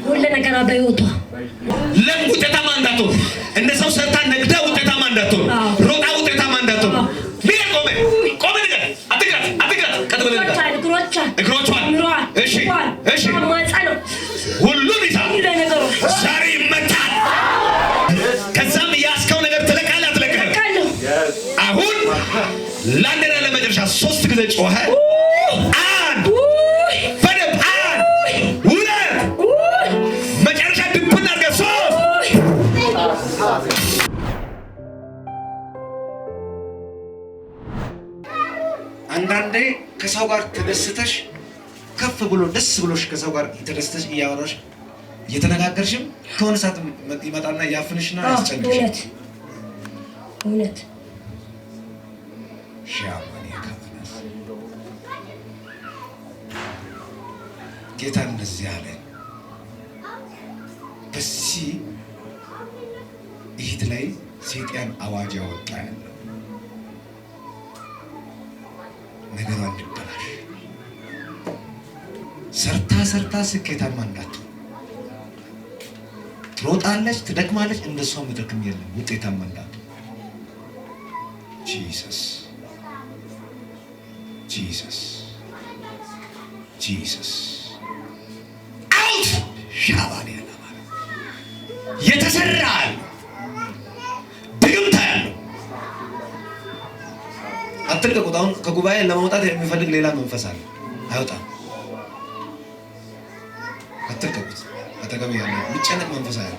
ሁሉ ነገር በህይወቷ ለምን ውጤታማ እንዳትሆን እንደ ሰው ሰርታ ነግዳ ውጤታማ እንዳትሆን ሮጣ ውጤታማ እንዳትሆን ቆሜ ነገር አትጋት ከተበለ እግሮቿን እሺ ሁሉን ይዛ ዛሬ ይመታል። ከዛም ያስከው ነገር ትለቃለህ አትለቅህም። አሁን ለአንዴና ለመጨረሻ 3 ጊዜ ጮኸ። አንድ በደንብ አንድ ሁለት መጨረሻ ድብን አድርገህ 3 አንዳንዴ ከሰው ጋር ተደስተሽ ከፍ ብሎ ደስ ብሎሽ ከሰው ጋር ተደስተሽ እያወራሽ እየተነጋገርሽም ከሆነ ሰዓት ይመጣና ያፍንሽና ያስጨንቅሽ። እውነት ሻማን ያከፍናል። ጌታ እንደዚህ አለ። በዚህ እህት ላይ ሰይጣን አዋጅ ያወጣ ያለ ነገሯ እንድበላሽ ሰርታ ስኬታማ እንዳትሆን ትሮጣለች፣ ትደክማለች። እንደሷ ምድክም የለም ውጤታማ እንዳትሆን ጂሰስ አውት ሻባኔ ያለማለ የተሰራ ድግምታ ያለው አትልቀቁት። አሁን ከጉባኤ ለማውጣት የሚፈልግ ሌላ መንፈስ አለ፣ አይወጣም። አትልቀቁት። አጠገብ ያለ የሚጨነቅ መንፈስ አለ።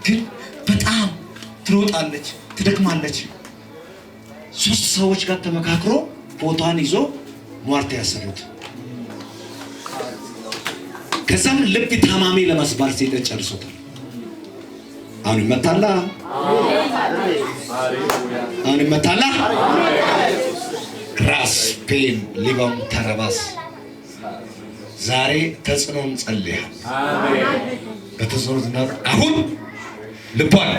ግን በጣም ትሮጣለች፣ ትደክማለች። 3 ሰዎች ጋር ተመካክሮ ቦታን ይዞ ሟርት ያሰሩት። ከዛም ልብ ታማሚ ለማስባል ሰይጣን ጨርሶታል። አሁን ይመታላ፣ አሁን ይመታላ። ራስ ፔን ሊባም ተረባስ ዛሬ ተጽዕኖን ጸልያል። በተጽዕኖ አሁን ልቧን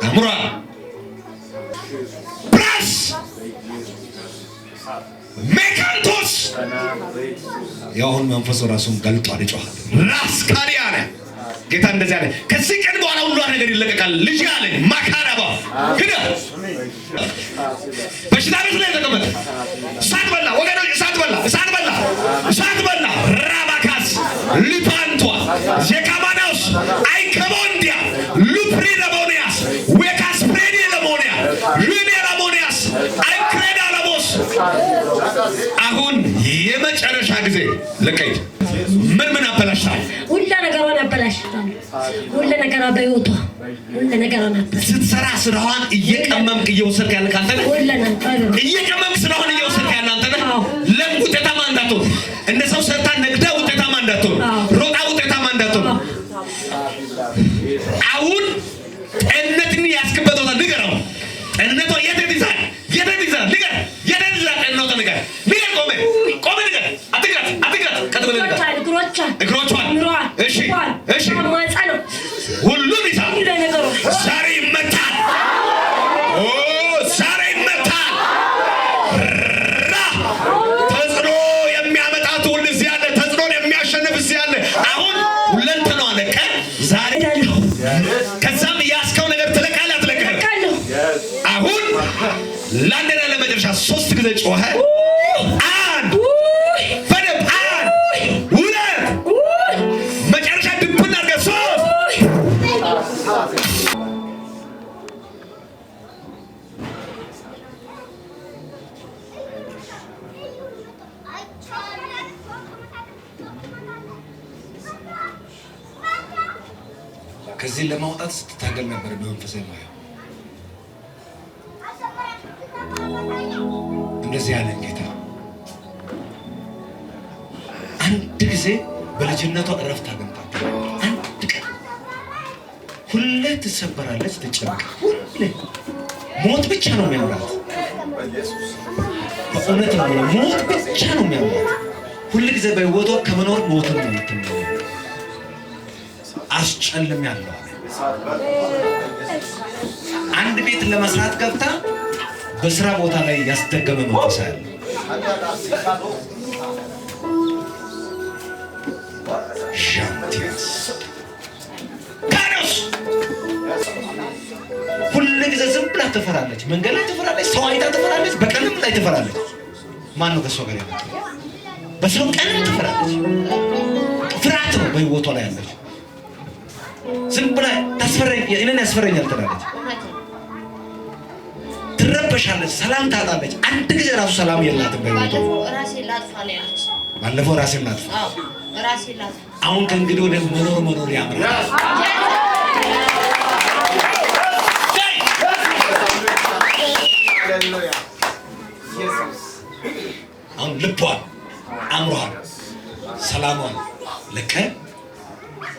አምሯል ብራስ ሜካንቶስ ያሁን መንፈሱ ራሱን ገልጧል፣ ይጮሃል። ራስ ካሪያነ ጌታ እንደዚህ አለ። ከዚህ ቀን በኋላ ሁሉ ነገር ይለቀቃል። ልጅ አለ ማካራባ ሄደ በሽታ ቤት ላይ ተቀመጠ። እሳት በላ ወገኖች፣ እሳት በላ ራባካስ ሊፓንቷ የካማናውስ አይከቦንዲያ ሉፕሪ ለሞኒያስ ዌካስ ፕሬዲ ለሞኒያ ሉኒ ለሞኒያስ አይክሬዳ ለቦስ አሁን የመጨረሻ ጊዜ ለቀይ ምን አበላሽታል? ሁሉ ነገሯን አበላሽታል። ሁሉ ነገሯ በህይወቷ ሁሉ ነገሯን አበላሽ። ስትሰራ ስራዋን እየቀመምክ እየወሰድክ ያለ ካንተ ነህ። እየቀመምክ ስራዋን እየወሰድክ ያለ አንተ ነህ። ለምን ውጤታማ እንዳትሆን እንደ ሰው ሰርታ ነግዳ ውጤታማ እንዳትሆን ሮጣ ውጤታማ እንዳትሆን አሁን ጤንነትን ያስከበተው ንገረው። ጤንነቷ የት ይዛል? ንገር የት ይዛል? ጤንነቷ ንገር ቆሜ ንገር። አትጋት ከተበለ ንገር። እግሮቿን እሺ ሁሉም ይዛል። ዛሬ ይመታል። ዛሬ ይመታል። ተጽዕኖ የሚያመጣ ትውልድ እዚህ ያለ፣ ተጽዕኖን የሚያሸንፍ እዚህ ያለ። አሁን ሁለንተናዋ አለቀ ዛሬ። ከዛም ያስከው ነገር ትለቃለህ አትለቅህም። አሁን ለአንዴና ለመጨረሻ 3 ጊዜ ጮኸ። አንድ በደንብ አንድ ሁለት መጨረሻ ድብን አድርገህ 3 ከዚህ ለማውጣት ስትታገል ነበር በመንፈሳዊ ማያ። እንደዚህ ያለ ጌታ አንድ ጊዜ በልጅነቷ እረፍት አግኝታ አንድ ቀን ሁሌ ትሰበራለች፣ ትጨነቅ። ሁሌ ሞት ብቻ ነው የሚያምራት። በእውነት ነው ሞት ብቻ ነው የሚያምራት። ሁሉ ጊዜ በህይወቷ ከመኖር ሞትን ነው የምትመኘው። አስጨልም ያለው አንድ ቤት ለመስራት ገብታ በስራ ቦታ ላይ ያስደገመ መንፈስ ያለ ሻንቲያስ ካኖስ ሁሉ ጊዜ ዝም ብላ ትፈራለች። መንገድ ላይ ትፈራለች፣ ሰው አይታ ትፈራለች፣ በቀንም ላይ ትፈራለች። ማን ነው ከሷ ጋር ያለው? በሰው ቀንም ትፈራለች። ፍርሃት ነው በህይወቷ ላይ ያለች። ዝም ብላ ታስፈራኝ፣ እኔን ያስፈራኛል ትላለች፣ ትረበሻለች፣ ሰላም ታጣለች። አንድ ጊዜ ራሱ ሰላም የላትም በህይወቷ። ባለፈው ራሴን ላጥፋ፣ አሁን ከእንግዲህ ወደ መኖር ያምራል። አሁን ልቧን፣ አእምሯን፣ ሰላሟን ለቀ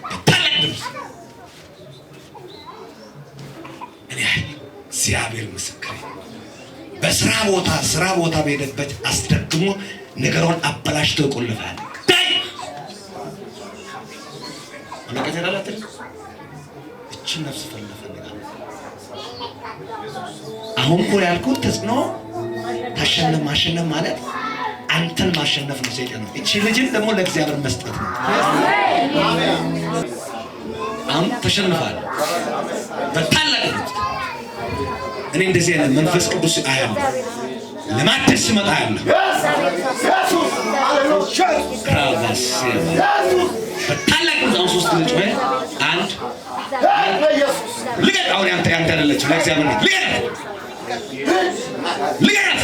በታላቅ ድምፅ እኔ እግዚአብሔር ምስክር በስራ ቦታ በሄደበት አስደግሞ ነገሯን አበላሽቶ ይቆልፋል። እቺ ነፍስ ፈልፈልጋል። አሁን እኮ ያልኩት ተጽዕኖ ማሸነፍ ማለት አንተን ማሸነፍ ነው። ሰይጣን ነው። እቺ ልጅን ደግሞ ለእግዚአብሔር መስጠት ነው። አሁን ተሸንፋል በታላቅ ድምፅ። እኔ እንደዚህ አይነት መንፈስ ቅዱስ አያለሁ። ለማደስ መጣ ያለው በታላቅ ድምፅ ሶስት ልጅ ወይ አንድ ልቀቅ። አሁን ያንተ አይደለችም። ለእግዚአብሔር ነው። ልቀቅ።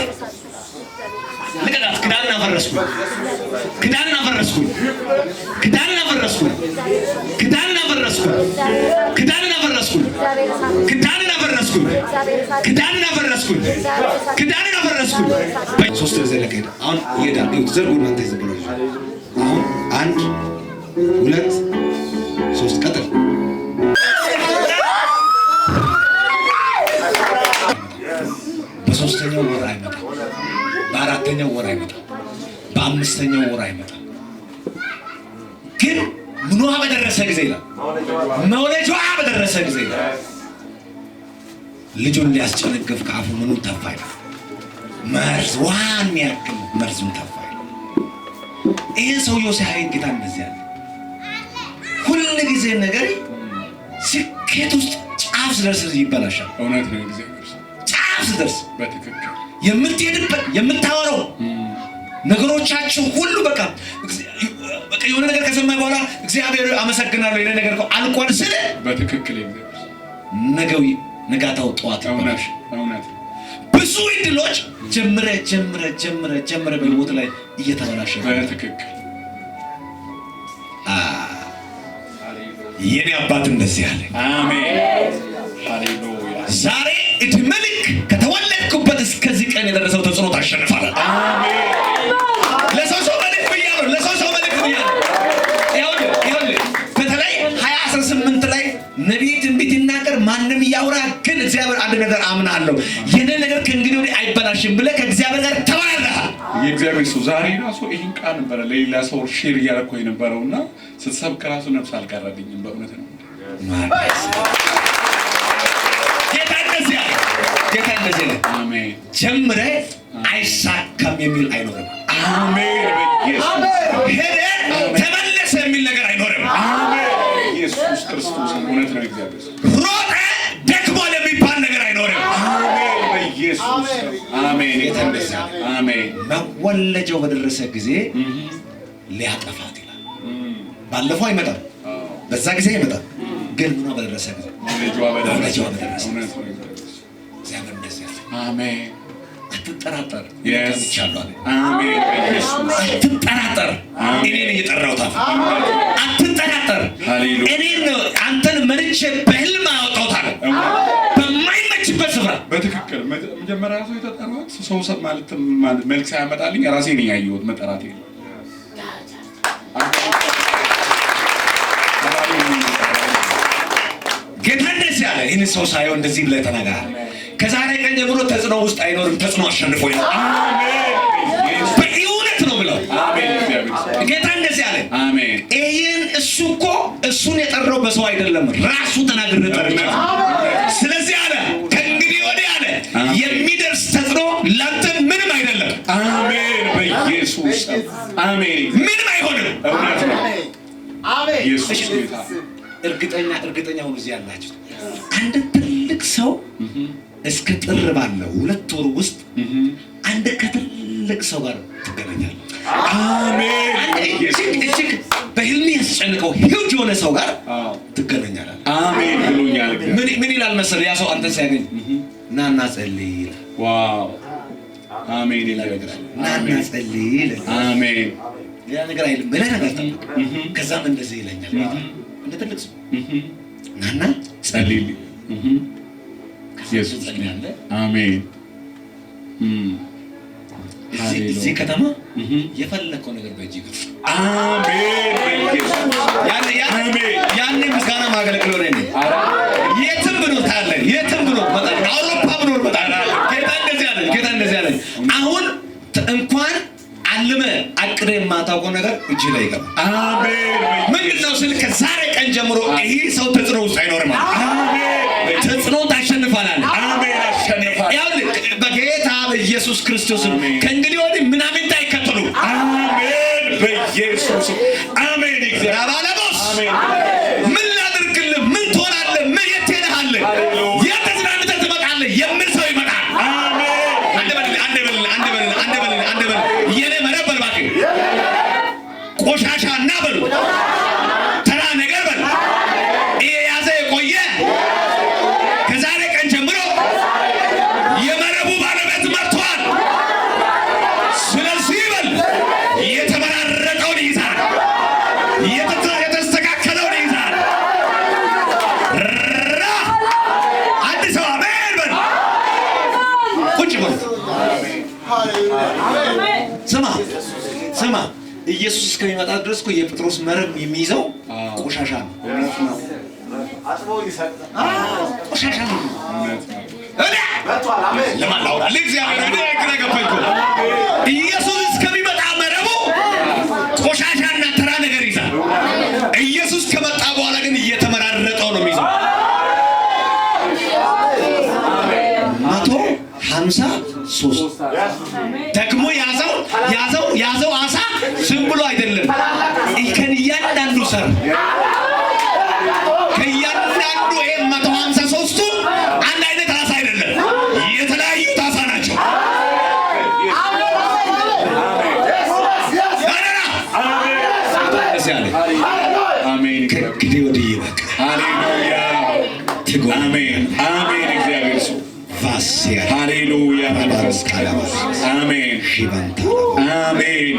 ክዳን አፈረስኩኝ። ሶስት ጊዜ ለቀደ። አሁን ይሄዳል። ዘርጉ እናንተ ይዘብሉ። አሁን አንድ ሁለት ሶስት ቀጥል። በሶስተኛው ወር አይመጣም፣ በአራተኛው ወር አይመጣም፣ በአምስተኛው ወር አይመጣም። ግን ምኗ በደረሰ ጊዜ ይላል፣ መውለጃዋ በደረሰ ጊዜ ይላል፣ ልጁን ሊያስጨነግፍ ከአፉ ምኑን ተፋ ይላል። መርዝ ዋን ያክል መርዙን ተፋ ይላል። ይህ ሰውየው ሲያይ ጌታ እንደዚህ ያለ ሁሉ ጊዜ ነገር ስኬት ውስጥ ጫፍ ስደርስ ይበላሻል። እውነት ነው። ጊዜ ጫፍ ስደርስ በትክክል የምትሄድበት የምታወራው ነገሮቻችሁ ሁሉ በቃ የሆነ ነገር ከሰማይ በኋላ እግዚአብሔር አመሰግናለሁ የኔ ነገር አልቋል ስለ በትክክል ነገው ነጋታው ጠዋት እውነት ብዙ እድሎች ጀምረ በህይወት ላይ እየተበላሸ በትክክል የኔ አባት እንደዚህ ያለ አሜን ሃሌሉያ። ዛሬ እድሜ ልክ ከተወለድኩበት እስከዚህ ቀን የደረሰው ተጽዕኖ ታሸንፋለህ። አሜን። ለሰው መልክ ብያለሁ። ይኸውልህ በተለይ 2018 ላይ ነቢይ ትንቢት ይናገር ማንም ያውራ፣ ግን እግዚአብሔር አንድ ነገር አምናለሁ የኔ ነገር ከእንግዲህ ወዲህ አይበላሽም ብለህ ከእግዚአብሔር ጋር ተባረሃል። የእግዚአብሔር ሰው ዛሬ ራሱ ይህን ቃል ነበረ ለሌላ ሰው ሼር እያደረኩ የነበረውና ስትሰብክ ራሱ ነፍስ አልቀረልኝም። በእውነት ነው። ጌታ እንደዚህ ነው። አሜን። ጀምረህ አይሳካም የሚል አይኖርም። አሜን። ሄደህ ተመለሰ የሚል ነገር አይኖርም። አሜን። ኢየሱስ ክርስቶስ እውነት ነው። እግዚአብሔር ሮጠህ ደክሟል የሚባል ነገር አይኖርም። አሜን። በኢየሱስ አሜን። አሜን። መወለጃው በደረሰ ጊዜ ሊያጠፋት ይላል። ባለፈው አይመጣም፣ በዛ ጊዜ አይመጣም። ግን ምኗ በደረሰ ጊዜ መወለጃው በደረሰ እግዚአብሔር እንደዚህ ያለ አሜን። አትጠራጠር። ይቻላል። አሜን። በኢየሱስ አትጠራጠር። እኔ ነኝ የጠራሁት። አትጠራጠር። እኔ ነው አንተን መርጬ በህልም አወጣሁታል በማይመችበት ስፍራ። በትክክል መጀመሪያ ሰው የተጠራሁት ሰው ማለት መልክ ሳያመጣልኝ ራሴ ነኝ ያየሁት መጠራቴ ነው። ጌታ እንደዚህ ያለ ይህን ሰው ሳየው እንደዚህ ብለህ ተናገራል። ከዛሬ ቀን ጀምሮ ተጽዕኖ ውስጥ አይኖርም። ተጽዕኖ አሸንፎ ይላል። በእውነት ነው ብለው ጌታ እንደዚህ አለ። ይህን እሱ እኮ እሱን የጠራው በሰው አይደለም፣ ራሱ ተናግሬ ጠርቻለሁ። ስለዚህ አለ ከእንግዲህ ወዲህ አለ የሚደርስ ተጽዕኖ ላንተ ምንም አይደለም። አሜን። በኢየሱስ አሜን። ምንም አይሆንም። ኢየሱስ ጌታ። እርግጠኛ ሁኑ እዚህ ያላችሁ አንድ ትልቅ ሰው እስከ ጥር ባለው 2 ወር ውስጥ አንድ ከትልቅ ሰው ጋር ትገናኛለህ። አሜን። እጅግ በህልም ያስጨንቀው ሂውጅ የሆነ ሰው ጋር ትገናኛለህ። አሜን ብሎኛል። ምን ይላል መሰለህ? ያ ሰው አንተ ሲያገኝ ናና ጸልይ ይላል። ዋው አሜን ይላል። ናና ጸልይ ይላል። አሜን። ሌላ ነገር አይልም። በሌላ ነገር ከዛም እንደዚህ ይለኛል እንደ ትልቅ ሰው ናና ጸልይልኝ። ኢየሱስ ጸልያለህ። አሜን። እዚህ ከተማ የፈለከው ነገር በእጅ ይገባ። አሜን። ያኔ ምስጋና ማገልግለው ነኝ። የትም ብኖር ታያለህ። የትም ብኖር በጣም አውሮፓ ብኖር በጣም ጌታ እንደዚህ አለ። አሁን እንኳን አልመ አቅደ የማታውቀው ነገር እጅ ላይ ይገባ። አሜን። ምንድን ነው ስል ከዛሬ ቀን ጀምሮ ይሄ ሰው ተጽዕኖ ውስጥ አይኖርም። አሜን። ተጽዕኖ ታሸንፋለህ። አሜን። አሸንፋለህ። በጌታ በኢየሱስ ክርስቶስ ከእንግዲህ ወዲህ ምናምን አይከተሉ። አሜን። በኢየሱስ አሜን። እግዚአብሔር አሜን። ምን ላድርግልህ? ምን ትሆናለህ? ምን የት ትሄዳለህ? የት ተዝናንተህ ትመጣለህ? የምን ሰው ይመጣል? አሜን። አንድ በል የኔ መረብ በል እባክህ ቆሻሻ እና በሉ ተራ ነገር በል የያዘ የቆየ ከዛሬ ቀን ጀምሮ የመረቡ ባለቤት መጥቷል። ስለዚህ በል የተመራረቀውን ይይዛል፣ የተስተካከለውን ይይዛል። አንድ ሰው አሜን በል። ቁጭ በል። ስማ ኢየሱስ እስከሚመጣ ድረስ እኮ የጴጥሮስ መረብ የሚይዘው ቆሻሻ ነው። ቆሻሻ ነው። ለማን ላውራ? ለእግዚአብሔር ነው። ግራ ገባኝ እኮ ኢየሱስ እስከሚመጣ መረቡ ቆሻሻና ተራ ነገር ይዛል። ኢየሱስ ከመጣ በኋላ ግን እየተመራረጠው ነው የሚይዘው። 153 ደግሞ ያዘው አሳ ዝም ብሎ አይደለም። ከእያንዳንዱ ሰር ከእያንዳንዱ 153ቱ አንድ አይነት አሳ አይደለም፣ የተለያዩ አሳ ናቸው። አሜን። ከእንግዲህ ወዲህ ይበቃ። ሃሌሉያ። አሜን። አሜን። እግዚአብሔር ሰው ቫሲያ ሃሌሉያ። አሜን። አሜን።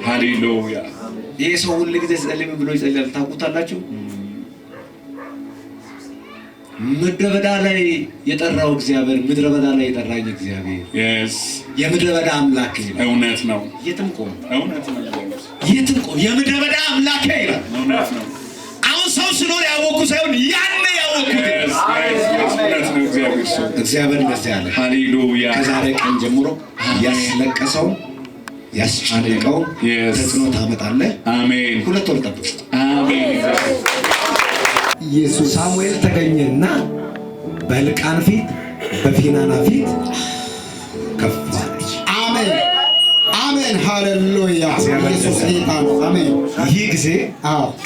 ሃሌሉያ። ይሄ ሰው ሁሉ ጊዜ ጸልይ ብሎ ይጸልያል። ታውቁታላችሁ። ምድረ በዳ ላይ የጠራው እግዚአብሔር፣ ምድረ በዳ ላይ የጠራኝ እግዚአብሔር የምድረ በዳ አምላክ እውነት ነው። የትም ቆም እውነት ነው። የትም ቆም የምድረ በዳ አምላክ ይላል። እውነት ነው። አሁን ሰው ሲኖር ያወቁ ሳይሆን ያኔ ያወቁት እውነት ነው። እግዚአብሔር እንደዚህ ያለ ሃሌሉያ። ከዛሬ ቀን ጀምሮ ያስለቀሰው ያስጨነቀው ተጽዕኖ ታመጣለህ። አሜን። 2 ወር ጠብቅ። አሜን። ኢየሱስ ሳሙኤል ተገኘና በሕልቃና ፊት በፊናና ፊት ከፍ አለች። አሜን አሜን። ሃሌሉያ። ኢየሱስ ጌታ ነው። አሜን። ይህ ጊዜ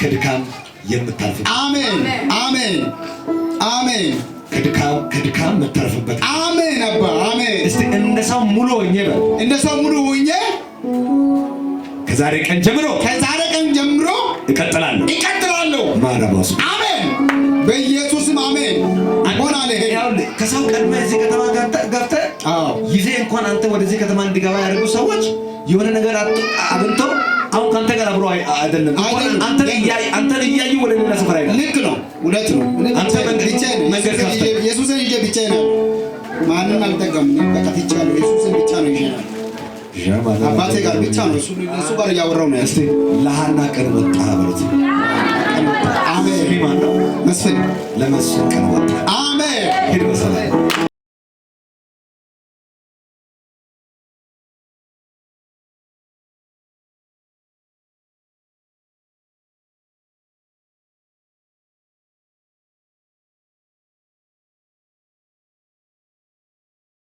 ከድካም የምታልፍ አሜን አሜን አሜን። ከድካም የምታልፍበት አሜን አባ አሜን። እስቲ እንደ ሰው ሙሉ ሆኜ በል። እንደ ሰው ሙሉ ሆኜ ከዛሬ ቀን ጀምሮ እቀጥላለሁ። ማረባሱ አሜን። በኢየሱስም አሜን። ሆናለ። ከሰው ቀድመህ እዚህ ከተማ ገብተህ ይዜ እንኳን አንተ ወደዚህ ከተማ እንዲገባ ያደርጉ ሰዎች የሆነ ነገር አግኝተው አሁን ካንተ ጋር አብሮ አይደለም። አንተን እያዩ ወደ ሌላ ስፍራ ይላል። ልክ ነው። እውነት ነው። አንተ መንገድ ከፍተህ ኢየሱስን ይዤ ብቻዬን ነው። ማንም አልጠጋም። በቃ ትቻለሁ። ኢየሱስን ብቻ ነው ይዤናል። አባቴ ጋር ብቻ ነው እሱ ጋር እያወራሁ ነው። እስቲ ለሐና ቀን ወጣ በሉት። አሜን። ማነው? መስፍን ለመስፍን ቀን ወጣ። አሜን። ሂድ በሰላም